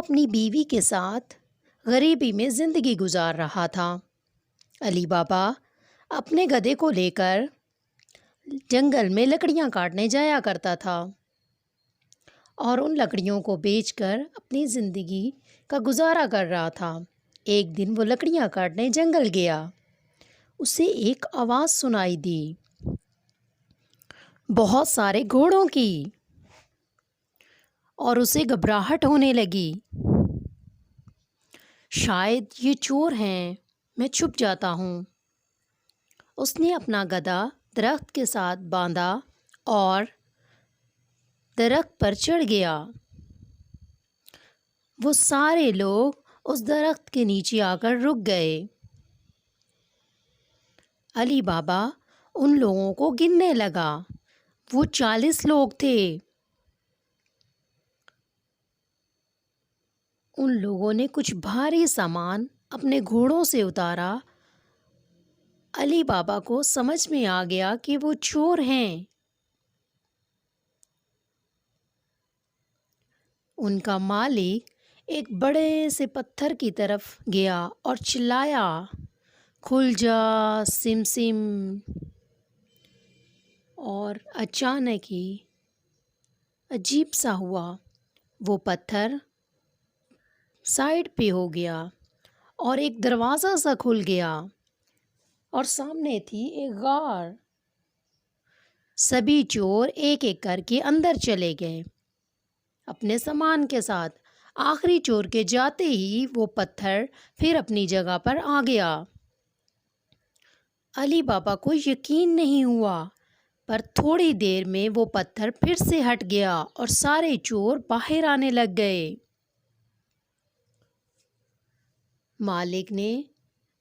اپنی بیوی کے ساتھ غریبی میں زندگی گزار رہا تھا۔ علی بابا اپنے گدھے کو لے کر جنگل میں لکڑیاں کاٹنے جایا کرتا تھا اور ان لکڑیوں کو بیچ کر اپنی زندگی کا گزارا کر رہا تھا۔ ایک دن وہ لکڑیاں کاٹنے جنگل گیا۔ اسے ایک آواز سنائی دی، بہت سارے گھوڑوں کی، اور اسے گھبراہٹ ہونے لگی۔ شاید یہ چور ہیں، میں چھپ جاتا ہوں۔ اس نے اپنا گدھا درخت کے ساتھ باندھا اور درخت پر چڑھ گیا۔ وہ سارے لوگ اس درخت کے نیچے آ کر رک گئے۔ علی بابا ان لوگوں کو گننے لگا۔ وہ 40 لوگ تھے۔ ان لوگوں نے کچھ بھاری سامان اپنے گھوڑوں سے اتارا۔ علی بابا کو سمجھ میں آ گیا کہ وہ چور ہیں۔ ان کا مالک ایک بڑے سے پتھر کی طرف گیا اور چلایا، کھل جا سم سم۔ اور اچانک ہی عجیب سا ہوا، وہ پتھر سائڈ پہ ہو گیا اور ایک دروازہ سا کھل گیا اور سامنے تھی ایک غار۔ سبھی چور ایک ایک کر کے اندر چلے گئے اپنے سامان کے ساتھ۔ آخری چور کے جاتے ہی وہ پتھر پھر اپنی جگہ پر آ گیا۔ علی بابا کو یقین نہیں ہوا، پر تھوڑی دیر میں وہ پتھر پھر سے ہٹ گیا اور سارے چور باہر آنے لگ گئے۔ مالک نے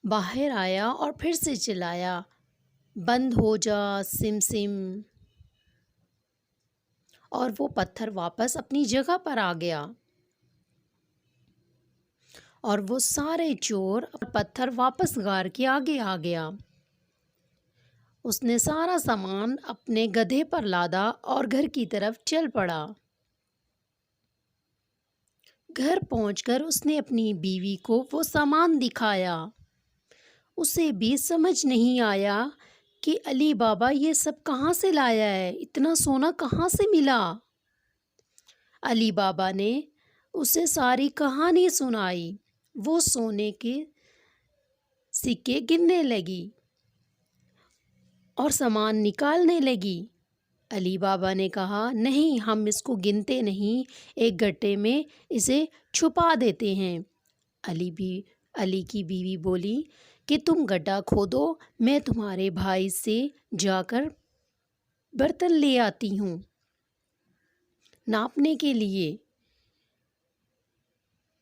باہر آیا اور پھر سے چلایا، بند ہو جا سم سم، اور وہ پتھر واپس اپنی جگہ پر آ گیا اور وہ سارے چور اور پتھر واپس غار کے آگے آ گیا۔ اس نے سارا سامان اپنے گدھے پر لادا اور گھر کی طرف چل پڑا۔ گھر پہنچ کر اس نے اپنی بیوی کو وہ سامان دکھایا۔ اسے بھی سمجھ نہیں آیا کہ علی بابا یہ سب کہاں سے لایا ہے، اتنا سونا کہاں سے ملا۔ علی بابا نے اسے ساری کہانی سنائی۔ وہ سونے کے سکے گننے لگی اور سامان نکالنے لگی۔ علی بابا نے کہا، نہیں، ہم اس کو گنتے نہیں، ایک گٹے میں اسے چھپا دیتے ہیں۔ علی کی بیوی بولی کہ تم گڈھا کھودو، میں تمہارے بھائی سے جا کر برتن لے آتی ہوں ناپنے کے لیے۔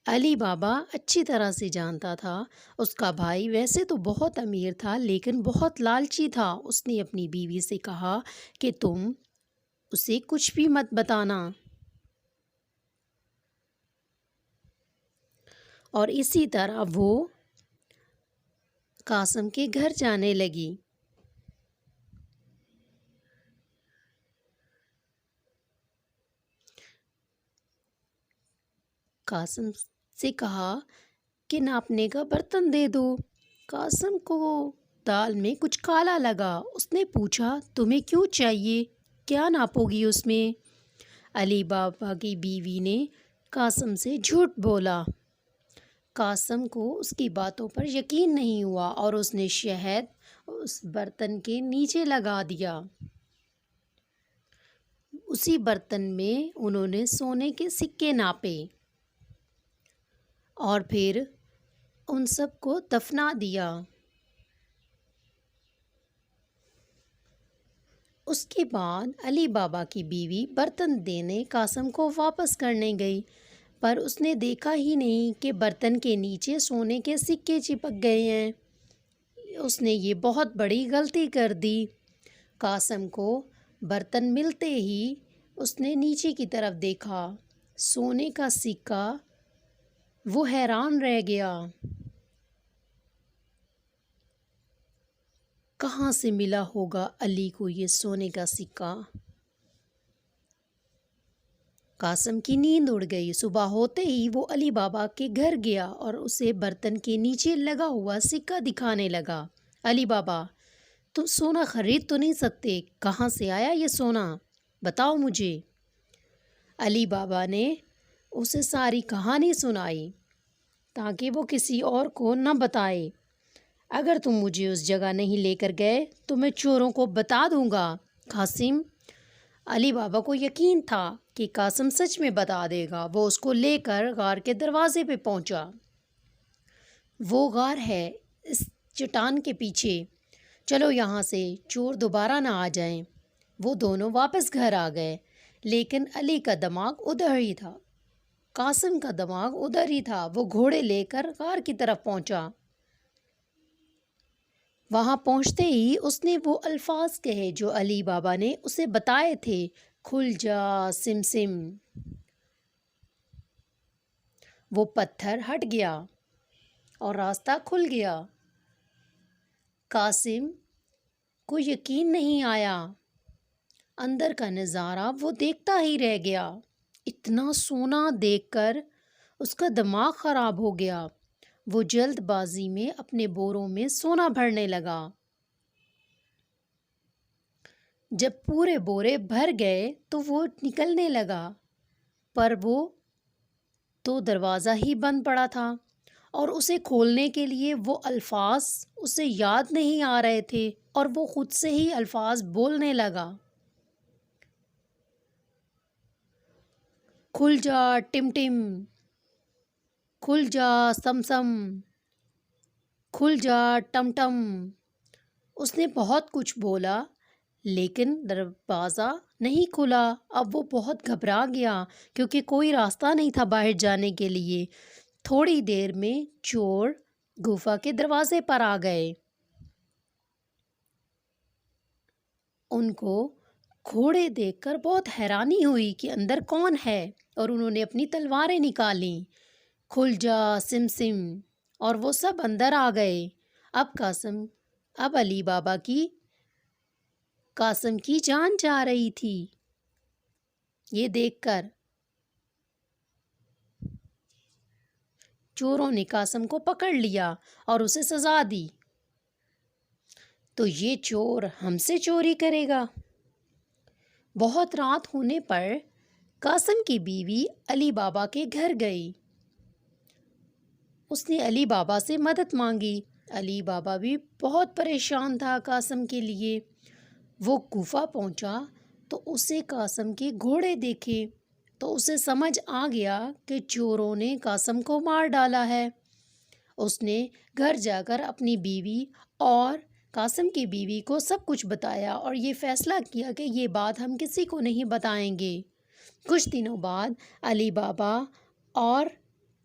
علی بابا اچھی طرح سے جانتا تھا اس کا بھائی ویسے تو بہت امیر تھا لیکن بہت لالچی تھا۔ اس نے اپنی بیوی سے کہا کہ تم اسے کچھ بھی مت بتانا، اور اسی طرح وہ قاسم کے گھر جانے لگی۔ قاسم سے کہا کہ ناپنے کا برتن دے دو۔ قاسم کو دال میں کچھ کالا لگا۔ اس نے پوچھا، تمہیں کیوں چاہیے، کیا ناپو گی اس میں؟ علی بابا کی بیوی نے قاسم سے جھوٹ بولا۔ قاسم کو اس کی باتوں پر یقین نہیں ہوا اور اس نے شہد اس برتن کے نیچے لگا دیا۔ اسی برتن میں انہوں نے سونے کے سکے ناپے اور پھر ان سب کو دفنا دیا۔ اس کے بعد علی بابا کی بیوی برتن دینے قاسم کو واپس کرنے گئی، پر اس نے دیکھا ہی نہیں کہ برتن کے نیچے سونے کے سکے چپک گئے ہیں۔ اس نے یہ بہت بڑی غلطی کر دی۔ قاسم کو برتن ملتے ہی اس نے نیچے کی طرف دیکھا، سونے کا سکہ۔ وہ حیران رہ گیا، کہاں سے ملا ہوگا علی کو یہ سونے کا سکہ؟ قاسم کی نیند اڑ گئی۔ صبح ہوتے ہی وہ علی بابا کے گھر گیا اور اسے برتن کے نیچے لگا ہوا سکہ دکھانے لگا۔ علی بابا، تم سونا خرید تو نہیں سکتے؟ کہاں سے آیا یہ سونا؟ بتاؤ مجھے۔ علی بابا نے اسے ساری کہانی سنائی تاکہ وہ کسی اور کو نہ بتائے۔ اگر تم مجھے اس جگہ نہیں لے کر گئے تو میں چوروں کو بتا دوں گا۔ قاسم، علی بابا کو یقین تھا کہ قاسم سچ میں بتا دے گا۔ وہ اس کو لے کر غار کے دروازے پہ پہنچا۔ وہ غار ہے اس چٹان کے پیچھے، چلو یہاں سے چور دوبارہ نہ آ جائیں۔ وہ دونوں واپس گھر آ گئے، لیکن علی کا دماغ ادھر ہی تھا، قاسم کا دماغ ادھر ہی تھا۔ وہ گھوڑے لے کر غار کی طرف پہنچا۔ وہاں پہنچتے ہی اس نے وہ الفاظ کہے جو علی بابا نے اسے بتائے تھے، کھل جا سمسم۔ وہ پتھر ہٹ گیا اور راستہ کھل گیا۔ قاسم کو یقین نہیں آیا، اندر کا نظارہ وہ دیکھتا ہی رہ گیا۔ اتنا سونا دیکھ کر اس کا دماغ خراب ہو گیا۔ وہ جلد بازی میں اپنے بوروں میں سونا بھرنے لگا۔ جب پورے بورے بھر گئے تو وہ نکلنے لگا، پر وہ تو دروازہ ہی بند پڑا تھا اور اسے کھولنے کے لیے وہ الفاظ اسے یاد نہیں آ رہے تھے، اور وہ خود سے ہی الفاظ بولنے لگا۔ کھل جا ٹم ٹم، کھل جا سم سم، کھل جا ٹم ٹم۔ اس نے بہت کچھ بولا لیکن دروازہ نہیں کھلا۔ اب وہ بہت گھبرا گیا کیونکہ کوئی راستہ نہیں تھا باہر جانے کے لیے۔ تھوڑی دیر میں چور گفا کے دروازے پر آ گئے۔ ان کو گھوڑے دیکھ کر بہت حیرانی ہوئی کہ اندر کون ہے، اور انہوں نے اپنی تلواریں نکالیں۔ کھل جا سم سم، اور وہ سب اندر آ گئے۔ اب علی بابا کی قاسم کی جان جا رہی تھی یہ دیکھ کر۔ چوروں نے قاسم کو پکڑ لیا اور اسے سزا دی۔ تو یہ چور ہم سے چوری کرے گا۔ بہت رات ہونے پر قاسم کی بیوی علی بابا کے گھر گئی۔ اس نے علی بابا سے مدد مانگی۔ علی بابا بھی بہت پریشان تھا قاسم کے لیے۔ وہ گفا پہنچا تو اسے قاسم کے گھوڑے دیکھے تو اسے سمجھ آ گیا کہ چوروں نے قاسم کو مار ڈالا ہے۔ اس نے گھر جا کر اپنی بیوی اور قاسم کی بیوی کو سب کچھ بتایا اور یہ فیصلہ کیا کہ یہ بات ہم کسی کو نہیں بتائیں گے۔ کچھ دنوں بعد علی بابا اور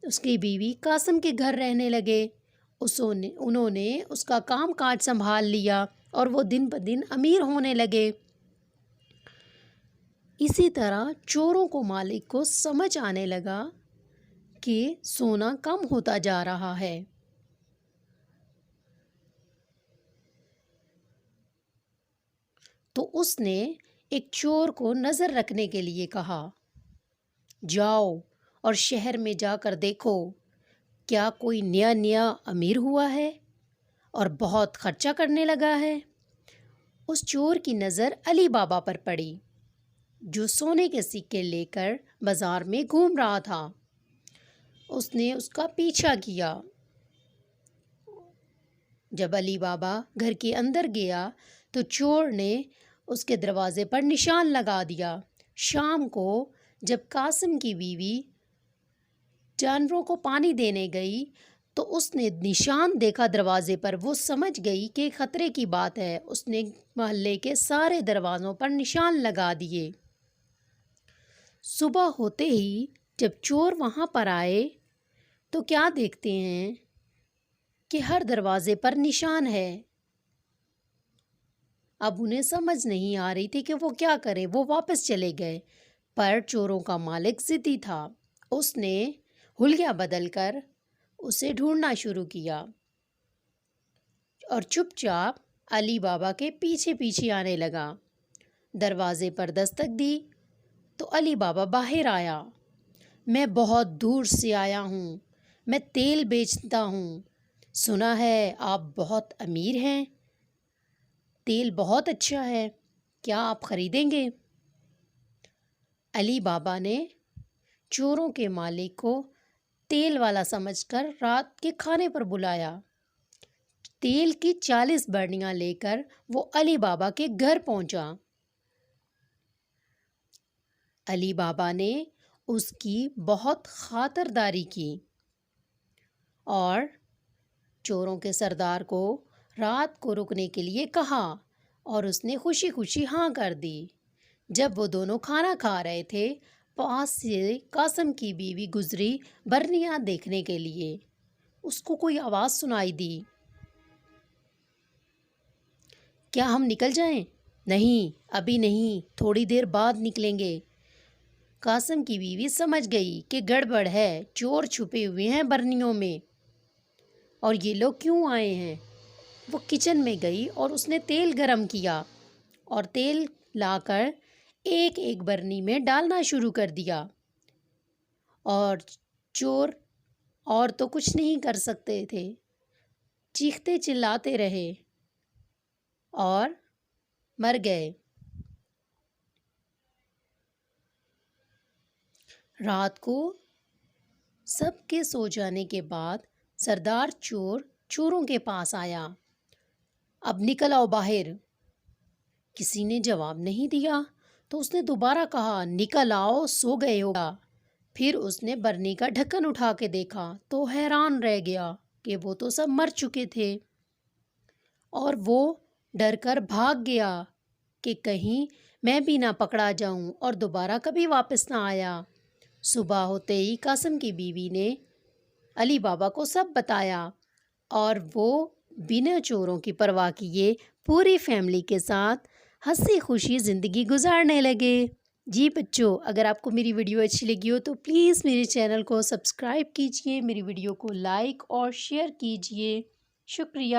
اس کی بیوی قاسم کے گھر رہنے لگے۔ انہوں نے اس کا کام کاج سنبھال لیا اور وہ دن بدن امیر ہونے لگے۔ اسی طرح چوروں کو مالک کو سمجھ آنے لگا کہ سونا کم ہوتا جا رہا ہے۔ تو اس نے ایک چور کو نظر رکھنے کے لیے کہا، جاؤ اور شہر میں جا کر دیکھو کیا کوئی نیا امیر ہوا ہے اور بہت خرچہ کرنے لگا ہے۔ اس چور کی نظر علی بابا پر پڑی جو سونے کے سکے لے کر بازار میں گھوم رہا تھا۔ اس نے اس کا پیچھا کیا۔ جب علی بابا گھر کے اندر گیا تو چور نے اس کے دروازے پر نشان لگا دیا۔ شام کو جب قاسم کی بیوی جانوروں کو پانی دینے گئی تو اس نے نشان دیکھا دروازے پر۔ وہ سمجھ گئی کہ خطرے کی بات ہے۔ اس نے محلے کے سارے دروازوں پر نشان لگا دیے۔ صبح ہوتے ہی جب چور وہاں پر آئے تو کیا دیکھتے ہیں کہ ہر دروازے پر نشان ہے۔ اب انہیں سمجھ نہیں آ رہی تھی کہ وہ کیا کریں۔ وہ واپس چلے گئے، پر چوروں کا مالک ضدی تھا۔ اس نے حلیہ بدل کر اسے ڈھونڈنا شروع کیا اور چپ چاپ علی بابا کے پیچھے پیچھے آنے لگا۔ دروازے پر دستک دی تو علی بابا باہر آیا۔ میں بہت دور سے آیا ہوں، میں تیل بیچتا ہوں، سنا ہے آپ بہت امیر ہیں، تیل بہت اچھا ہے، کیا آپ خریدیں گے؟ علی بابا نے چوروں کے مالک کو تیل والا سمجھ کر رات کے کھانے پر بلایا۔ تیل کی 40 برنیاں لے کر وہ علی بابا کے گھر پہنچا۔ علی بابا نے اس کی بہت خاطرداری کی اور چوروں کے سردار کو رات کو رکنے کے لیے کہا اور اس نے خوشی خوشی ہاں کر دی۔ جب وہ دونوں کھانا کھا رہے تھے، پاس سے قاسم کی بیوی گزری برنیاں دیکھنے کے لیے۔ اس کو کوئی آواز سنائی دی، کیا ہم نکل جائیں؟ نہیں، ابھی نہیں، تھوڑی دیر بعد نکلیں گے۔ قاسم کی بیوی سمجھ گئی کہ گڑبڑ ہے، چور چھپے ہوئے ہیں برنیوں میں، اور یہ لوگ کیوں آئے ہیں؟ وہ کچن میں گئی اور اس نے تیل گرم کیا اور تیل لا کر ایک ایک برنی میں ڈالنا شروع کر دیا، اور چور اور تو کچھ نہیں کر سکتے تھے، چیختے چلاتے رہے اور مر گئے۔ رات کو سب کے سو جانے کے بعد سردار چور چوروں کے پاس آیا۔ اب نکل آؤ باہر۔ کسی نے جواب نہیں دیا تو اس نے دوبارہ کہا، نکل آؤ، سو گئے ہوگا۔ پھر اس نے برنی کا ڈھکن اٹھا کے دیکھا تو حیران رہ گیا کہ وہ تو سب مر چکے تھے، اور وہ ڈر کر بھاگ گیا کہ کہیں میں بھی نہ پکڑا جاؤں اور دوبارہ کبھی واپس نہ آیا۔ صبح ہوتے ہی قاسم کی بیوی نے علی بابا کو سب بتایا، اور وہ بنا چوروں کی پرواہ کیے پوری فیملی کے ساتھ ہنسی خوشی زندگی گزارنے لگے۔ جی بچوں، اگر آپ کو میری ویڈیو اچھی لگی ہو تو پلیز میرے چینل کو سبسکرائب کیجئے، میری ویڈیو کو لائک اور شیئر کیجئے۔ شکریہ۔